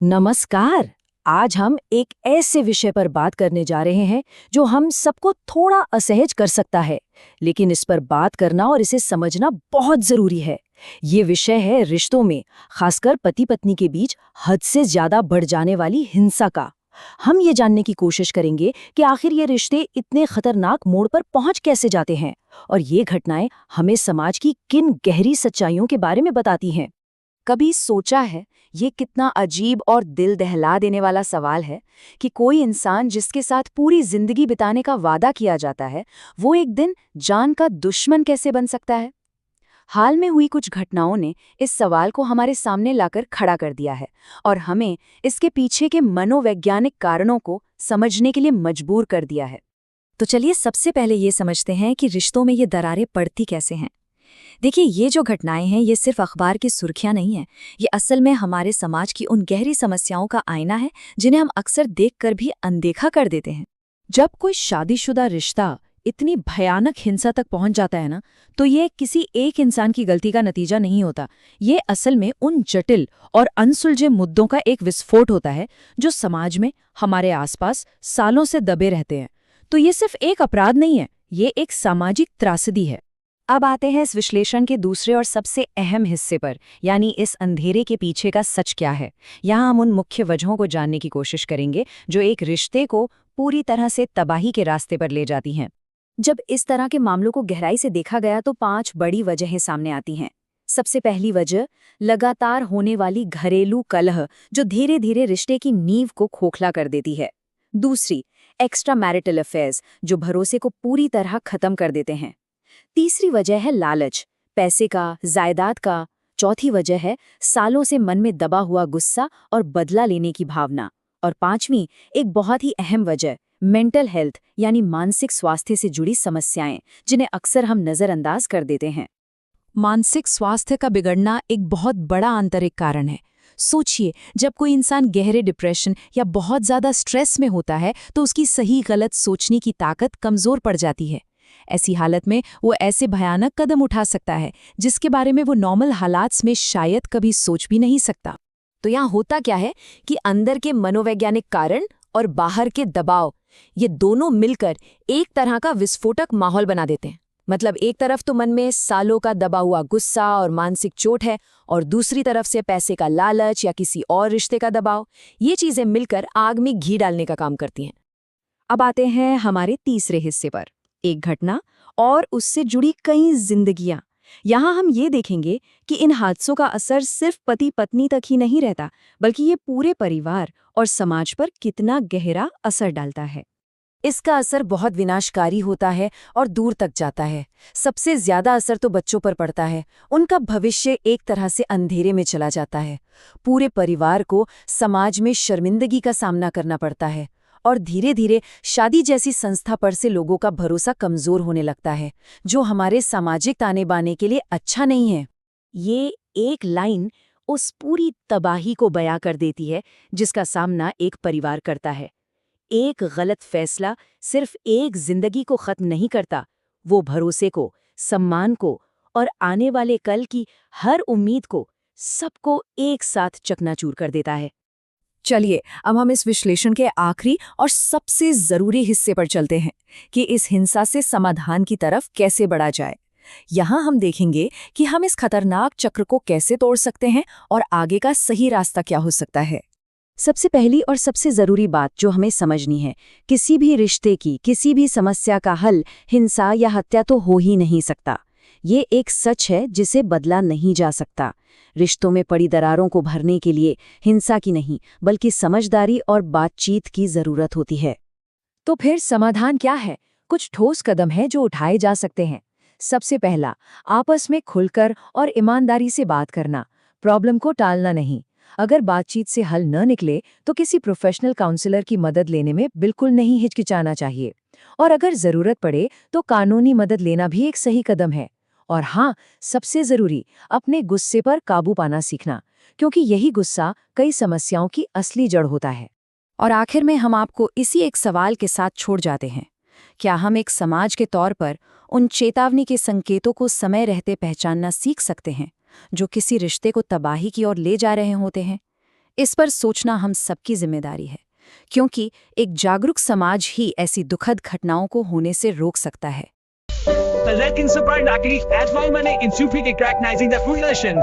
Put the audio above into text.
नमस्कार। आज हम एक ऐसे विषय पर बात करने जा रहे हैं जो हम सबको थोड़ा असहज कर सकता है, लेकिन इस पर बात करना और इसे समझना बहुत जरूरी है। ये विषय है रिश्तों में, खासकर पति पत्नी के बीच हद से ज्यादा बढ़ जाने वाली हिंसा का। हम ये जानने की कोशिश करेंगे कि आखिर ये रिश्ते इतने खतरनाक मोड़ पर पहुंच कैसे जाते हैं और ये घटनाएं हमें समाज की किन गहरी सच्चाइयों के बारे में बताती हैं। कभी सोचा है ये कितना अजीब और दिल दहला देने वाला सवाल है कि कोई इंसान जिसके साथ पूरी जिंदगी बिताने का वादा किया जाता है वो एक दिन जान का दुश्मन कैसे बन सकता है। हाल में हुई कुछ घटनाओं ने इस सवाल को हमारे सामने लाकर खड़ा कर दिया है और हमें इसके पीछे के मनोवैज्ञानिक कारणों को समझने के लिए मजबूर कर दिया है। तो चलिए सबसे पहले ये समझते हैं कि रिश्तों में ये दरारें पड़ती कैसे हैं। देखिए, ये जो घटनाएं हैं ये सिर्फ अखबार की सुर्खियां नहीं हैं। ये असल में हमारे समाज की उन गहरी समस्याओं का आईना है जिन्हें हम अक्सर देखकर भी अनदेखा कर देते हैं। जब कोई शादीशुदा रिश्ता इतनी भयानक हिंसा तक पहुंच जाता है ना, तो ये किसी एक इंसान की गलती का नतीजा नहीं होता। ये असल में उन जटिल और अनसुलझे मुद्दों का एक विस्फोट होता है जो समाज में हमारे आसपास सालों से दबे रहते हैं। तो ये सिर्फ एक अपराध नहीं है, ये एक सामाजिक त्रासदी है। अब आते हैं इस विश्लेषण के दूसरे और सबसे अहम हिस्से पर, यानी इस अंधेरे के पीछे का सच क्या है। यहाँ हम उन मुख्य वजहों को जानने की कोशिश करेंगे जो एक रिश्ते को पूरी तरह से तबाही के रास्ते पर ले जाती हैं। जब इस तरह के मामलों को गहराई से देखा गया तो 5 बड़ी वजहें सामने आती हैं। सबसे पहली वजह लगातार होने वाली घरेलू कलह जो धीरे धीरे रिश्ते की नींव को खोखला कर देती है। दूसरी, एक्स्ट्रा मैरिटल अफेयर्स जो भरोसे को पूरी तरह खत्म कर देते हैं। तीसरी वजह है लालच, पैसे का, जायदाद का। चौथी वजह है सालों से मन में दबा हुआ गुस्सा और बदला लेने की भावना। और पांचवी, एक बहुत ही अहम वजह, मेंटल हेल्थ यानी मानसिक स्वास्थ्य से जुड़ी समस्याएं जिन्हें अक्सर हम नजरअंदाज कर देते हैं। मानसिक स्वास्थ्य का बिगड़ना एक बहुत बड़ा आंतरिक कारण है। सोचिए, जब कोई इंसान गहरे डिप्रेशन या बहुत ज्यादा स्ट्रेस में होता है तो उसकी सही गलत सोचने की ताकत कमजोर पड़ जाती है। ऐसी हालत में वो ऐसे भयानक कदम उठा सकता है जिसके बारे में वो नॉर्मल हालात में शायद कभी सोच भी नहीं सकता। तो यहाँ होता क्या है कि अंदर के मनोवैज्ञानिक कारण और बाहर के दबाव, ये दोनों मिलकर एक तरह का विस्फोटक माहौल बना देते हैं। मतलब एक तरफ तो मन में सालों का दबा हुआ गुस्सा और मानसिक चोट है, और दूसरी तरफ से पैसे का लालच या किसी और रिश्ते का दबाव। ये चीजें मिलकर आग में घी डालने का काम करती हैं। अब आते हैं हमारे तीसरे हिस्से पर, एक घटना और उससे जुड़ी कई जिंदगियां। यहाँ हम ये देखेंगे कि इन हादसों का असर सिर्फ पति पत्नी तक ही नहीं रहता, बल्कि ये पूरे परिवार और समाज पर कितना गहरा असर डालता है। इसका असर बहुत विनाशकारी होता है और दूर तक जाता है। सबसे ज्यादा असर तो बच्चों पर पड़ता है। उनका भविष्य एक तरह से अंधेरे में चला जाता है। पूरे परिवार को समाज में शर्मिंदगी का सामना करना पड़ता है और धीरे धीरे शादी जैसी संस्था पर से लोगों का भरोसा कमजोर होने लगता है, जो हमारे सामाजिक ताने बाने के लिए अच्छा नहीं है। ये एक लाइन उस पूरी तबाही को बयां कर देती है जिसका सामना एक परिवार करता है। एक गलत फैसला सिर्फ एक जिंदगी को खत्म नहीं करता, वो भरोसे को, सम्मान को और आने वाले कल की हर उम्मीद को, सबको एक साथ चकनाचूर कर देता है। चलिए, अब हम इस विश्लेषण के आखिरी और सबसे जरूरी हिस्से पर चलते हैं कि इस हिंसा से समाधान की तरफ कैसे बढ़ा जाए। यहाँ हम देखेंगे कि हम इस खतरनाक चक्र को कैसे तोड़ सकते हैं और आगे का सही रास्ता क्या हो सकता है। सबसे पहली और सबसे जरूरी बात जो हमें समझनी है, किसी भी रिश्ते की, किसी भी समस्या का हल हिंसा या हत्या तो हो ही नहीं सकता। ये एक सच है जिसे बदला नहीं जा सकता। रिश्तों में पड़ी दरारों को भरने के लिए हिंसा की नहीं, बल्कि समझदारी और बातचीत की जरूरत होती है। तो फिर समाधान क्या है? कुछ ठोस कदम हैं जो उठाए जा सकते हैं। सबसे पहला, आपस में खुलकर और ईमानदारी से बात करना, प्रॉब्लम को टालना नहीं। अगर बातचीत से हल न निकले तो किसी प्रोफेशनल काउंसलर की मदद लेने में बिल्कुल नहीं हिचकिचाना चाहिए, और अगर जरूरत पड़े तो कानूनी मदद लेना भी एक सही कदम है। और हाँ, सबसे जरूरी, अपने गुस्से पर काबू पाना सीखना, क्योंकि यही गुस्सा कई समस्याओं की असली जड़ होता है। और आखिर में हम आपको इसी एक सवाल के साथ छोड़ जाते हैं, क्या हम एक समाज के तौर पर उन चेतावनी के संकेतों को समय रहते पहचानना सीख सकते हैं जो किसी रिश्ते को तबाही की ओर ले जा रहे होते हैं? इस पर सोचना हम सबकी जिम्मेदारी है, क्योंकि एक जागरूक समाज ही ऐसी दुखद घटनाओं को होने से रोक सकता है। The Redkin Surprise Naki, as well many in Sufi recognizing the relation.